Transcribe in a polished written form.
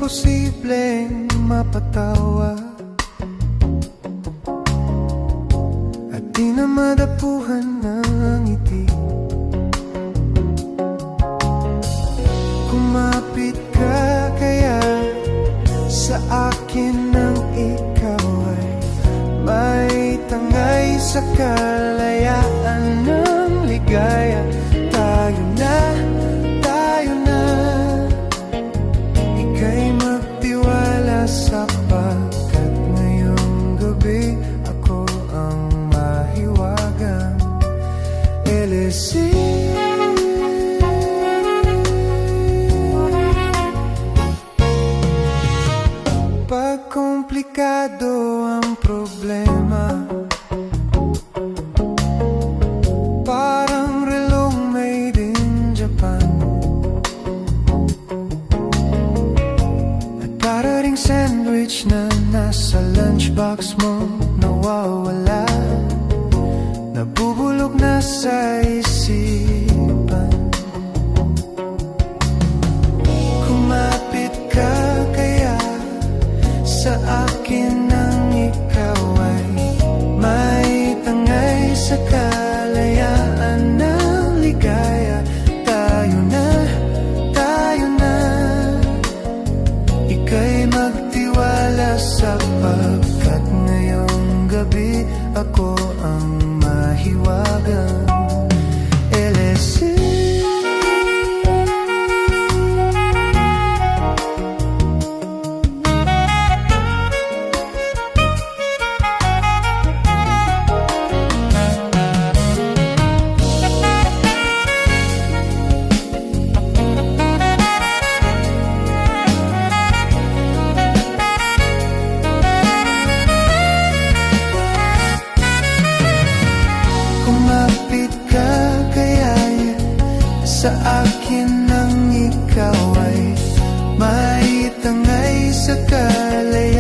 imposibleng mapatawa at di na madapuhan ng ngiti. Kumapit ka kaya sa akin nang ikaw ay may tangay sa kalayaan ng ligaya. Tayo na, ika'y magtiwala sapagkat ngayong gabi ako ang mahiwagang LSC. Pag komplikado ang problema, parang relong made in Japan, at para ring sandwich na nasa lunchbox mo nawawala, nabubulog na sa isipan. Kumapit ka kaya sa akin nang ikaw ay may tangay sa kalayaan ng ligaya. Tayo na, ika'y magtiwala sapagkat ngayong gabi ako ang mahiwagang LSC. Kumapit ka kaya sa akin nang ikaw ay may tangay sa kalayaan